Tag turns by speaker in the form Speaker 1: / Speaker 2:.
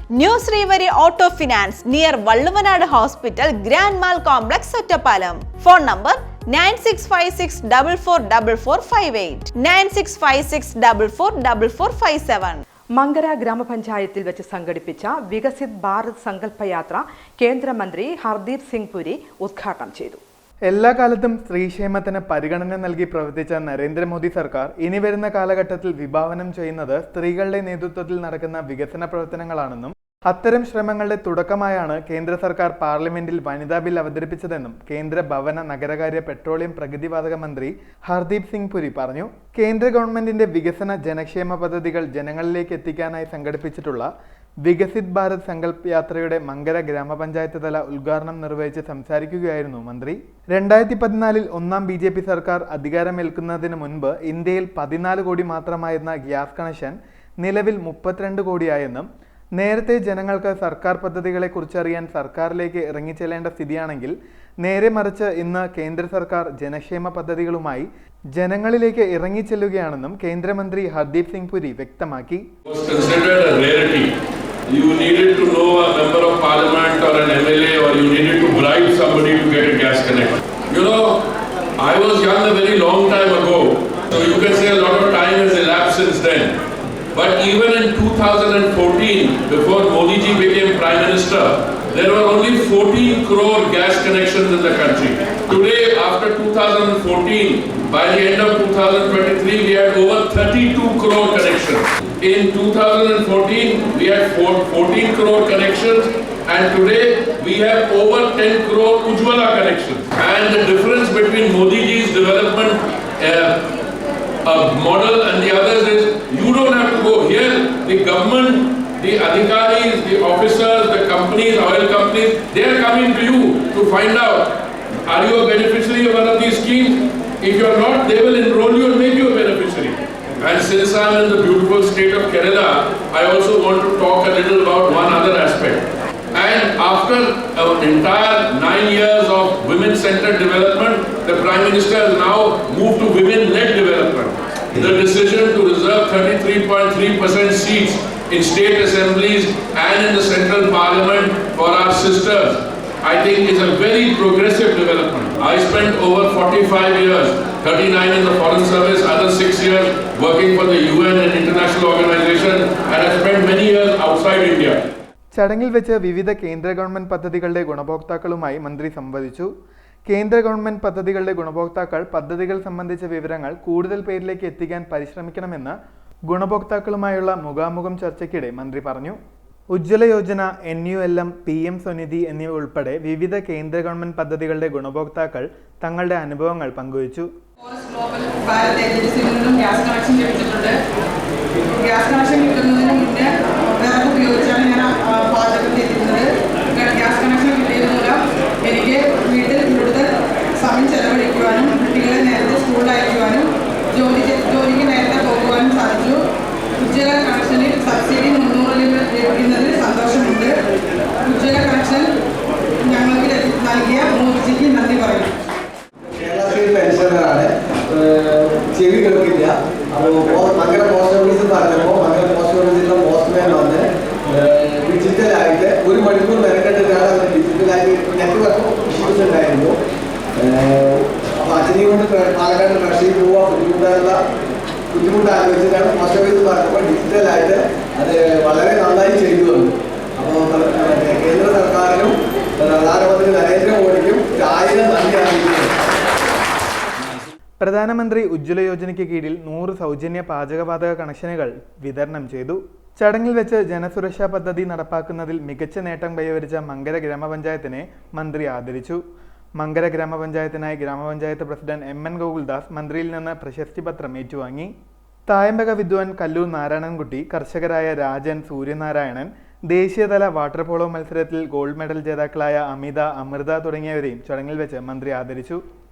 Speaker 1: New Srivari Auto Finance near Valluvanadu Hospital, Grand Mall Complex, Sottapalam. Phone number 9656444458, 9656444457.
Speaker 2: Mankara ഗ്രാമപഞ്ചായത്തിൽ വെച്ച് സംഘടിപ്പിച്ച വികസിത് ഭാരത് സങ്കല്പയാത്ര കേന്ദ്രമന്ത്രി ഹർദീപ് സിംഗ് പുരി ഉദ്ഘാടനം ചെയ്തു.
Speaker 3: എല്ലാ കാലത്തും സ്ത്രീക്ഷേമത്തിന് പരിഗണന നൽകി പ്രവർത്തിച്ച നരേന്ദ്രമോദി സർക്കാർ ഇനി വരുന്ന കാലഘട്ടത്തിൽ വിഭാവനം ചെയ്യുന്നത് സ്ത്രീകളുടെ നേതൃത്വത്തിൽ നടക്കുന്ന വികസന പ്രവർത്തനങ്ങളാണെന്നും അത്തരം ശ്രമങ്ങളുടെ തുടക്കമായാണ് കേന്ദ്ര സർക്കാർ പാർലമെന്റിൽ വനിതാ ബിൽ അവതരിപ്പിച്ചതെന്നും കേന്ദ്ര ഭവന നഗരകാര്യ പെട്രോളിയം പ്രകൃതിവാതക മന്ത്രി ഹർദീപ് സിംഗ് പുരി പറഞ്ഞു. കേന്ദ്ര ഗവൺമെന്റിന്റെ വികസന ജനക്ഷേമ പദ്ധതികൾ ജനങ്ങളിലേക്ക് എത്തിക്കാനായി സംഘടിപ്പിച്ചിട്ടുള്ള വികസിത് ഭാരത് സങ്കല്പ് യാത്രയുടെ മങ്കര ഗ്രാമപഞ്ചായത്ത് തല ഉദ്ഘാടനം നിർവഹിച്ച് സംസാരിക്കുകയായിരുന്നു മന്ത്രി. 2014 ഒന്നാം BJP സർക്കാർ അധികാരമേൽക്കുന്നതിന് മുൻപ് ഇന്ത്യയിൽ 14 കോടി മാത്രമായിരുന്ന ഗ്യാസ് കണക്ഷൻ നിലവിൽ 32 കോടിയായെന്നും നേരത്തെ ജനങ്ങൾക്ക് സർക്കാർ പദ്ധതികളെ കുറിച്ചറിയാൻ സർക്കാരിലേക്ക് ഇറങ്ങിച്ചെല്ലേണ്ട സ്ഥിതിയാണെങ്കിൽ നേരെ മറിച്ച് ഇന്ന് കേന്ദ്ര സർക്കാർ ജനക്ഷേമ പദ്ധതികളുമായി ജനങ്ങളിലേക്ക് ഇറങ്ങിച്ചെല്ലുകയാണെന്നും കേന്ദ്രമന്ത്രി ഹർദീപ് സിംഗ് പുരി വ്യക്തമാക്കി.
Speaker 4: You needed to know a member of parliament or an MLA, or you needed to bribe somebody to get a gas connection. You know, I was young a very long time ago, so you can say a lot of time has elapsed since then. But even in 2014, before Modi ji became Prime Minister, there were only 14 crore gas connections in the country. Today, after 2014, by the end of 2023, we had over 32 crore connections. In 2014, we had 14 crore connections, and today we have over 10 crore Ujjwala connections. And the difference between Modi ji's development model and the others is you don't have to go here. The government, the adhikaris, the officers, the companies, oil companies, they are coming to you to find out, are you a beneficiary of one of these schemes? If you are not, they will enroll you and make you a beneficiary. And since I am in the beautiful state of Kerala, I also want to talk a little about one other aspect. And after an entire 9 years of women-centered development, the Prime Minister has now moved to women-led development. The decision to reserve 33.3% seats in state assemblies and in the central parliament for our sisters, I think is a very progressive development. I spent over 45 years, 39 in the foreign service, other 6 years working for the UN and international organization, and I spent many years outside India.
Speaker 3: ചടങ്ങിൽ വെച്ച് വിവിധ കേന്ദ്ര government പദ്ധതികളുടെ ഗുണഭോക്താക്കളുമായി മന്ത്രി സംവദിച്ചു. കേന്ദ്ര government പദ്ധതികളുടെ ഗുണഭോക്താക്കൾ പദ്ധതികൾ സംബന്ധിച്ച വിവരങ്ങൾ കൂടുതൽ പേരിലേക്ക് എത്തിക്കാൻ പരിശ്രമിക്കണമെന്ന് ഗുണഭോക്താക്കളുമായുള്ള മുഖാമുഖം ചർച്ചയ്ക്കിടെ മന്ത്രി പറഞ്ഞു. ഉജ്ജ്വല യോജന, NULM, PM സ്വനിധി എന്നിവ ഉൾപ്പെടെ വിവിധ കേന്ദ്ര ഗവൺമെന്റ് പദ്ധതികളുടെ ഗുണഭോക്താക്കൾ തങ്ങളുടെ അനുഭവങ്ങൾ പങ്കുവച്ചു.
Speaker 5: ഗ്യാസ് കണക്ഷൻ കിട്ടുന്നതിന് മുന്നേ വിറക് ഉപയോഗിച്ചാണ് ഞാൻ പാചകം ചെയ്തിരുന്നത്. ഗ്യാസ് കണക്ഷൻ കിട്ടിയത് മൂലം എനിക്ക് വീട്ടിൽ കൂടുതൽ സമയം ചെലവഴിക്കുവാനും കുട്ടികളെ നേരത്തെ സ്കൂളിൽ അയക്കുവാനും ജോലിക്ക് നേരത്തെ പോകുവാനും സാധിച്ചു. ഉജ്ജ്വല കണക്ഷനിൽ സബ്സിഡി 300 ലഭിക്കുന്നതിൽ സന്തോഷമുണ്ട്. ഉജ്ജ്വല കണക്ഷൻ ഞങ്ങൾക്ക് നൽകിയ മോദിജിക്ക് നന്ദി പറയുന്നു.
Speaker 6: ചെവി കേൾക്കില്ല. അപ്പോൾ മങ്കര പോസ്റ്റ് ഓഫീസ് പറഞ്ഞപ്പോൾ മങ്കര പോസ്റ്റ് ഓഫീസിലെ പോസ്റ്റ്മാൻ വന്ന് ഡിജിറ്റലായിട്ട് 1 മണിക്കൂർ മെനക്കെട്ടിട്ടാണ് അവർ ഡിജിറ്റലായിട്ട് നെറ്റ്വർക്ക് ഇഷ്യൂസ് ഉണ്ടായിരുന്നു. അപ്പോൾ അച്ഛനെയും കൊണ്ട് പാലക്കാട് റഷ്യയിൽ പോകാൻ ബുദ്ധിമുട്ട് ആലോചിച്ചിട്ടാണ് പോസ്റ്റ് ഓഫീസ് പറഞ്ഞപ്പോൾ ഡിജിറ്റലായിട്ട് അത് വളരെ നന്നായി ചെയ്തു വന്നു. അപ്പോൾ കേന്ദ്ര സർക്കാരിനും പ്രധാനമന്ത്രി നരേന്ദ്രമോദിക്കും 1000 നന്ദി അറിയിക്കുന്നു.
Speaker 3: പ്രധാനമന്ത്രി ഉജ്ജ്വല യോജനയ്ക്ക് കീഴിൽ 100 സൗജന്യ പാചകവാതക കണക്ഷനുകൾ വിതരണം ചെയ്തു. ചടങ്ങിൽ വെച്ച് ജനസുരക്ഷാ പദ്ധതി നടപ്പാക്കുന്നതിൽ മികച്ച നേട്ടം കൈവരിച്ച മങ്കര ഗ്രാമപഞ്ചായത്തിനെ മന്ത്രി ആദരിച്ചു. മങ്കര ഗ്രാമപഞ്ചായത്തിനായി ഗ്രാമപഞ്ചായത്ത് പ്രസിഡന്റ് MN ഗോകുൽദാസ് മന്ത്രിയിൽ നിന്ന് പ്രശസ്തി പത്രം ഏറ്റുവാങ്ങി. തായമ്പക വിദ്വാൻ കല്ലൂർ നാരായണൻകുട്ടി, കർഷകരായ രാജൻ, സൂര്യനാരായണൻ, ദേശീയതല വാട്ടർ പോളോ മത്സരത്തിൽ ഗോൾഡ് മെഡൽ ജേതാക്കളായ അമിത, അമൃത തുടങ്ങിയവരെയും ചടങ്ങിൽ വെച്ച് മന്ത്രി ആദരിച്ചു.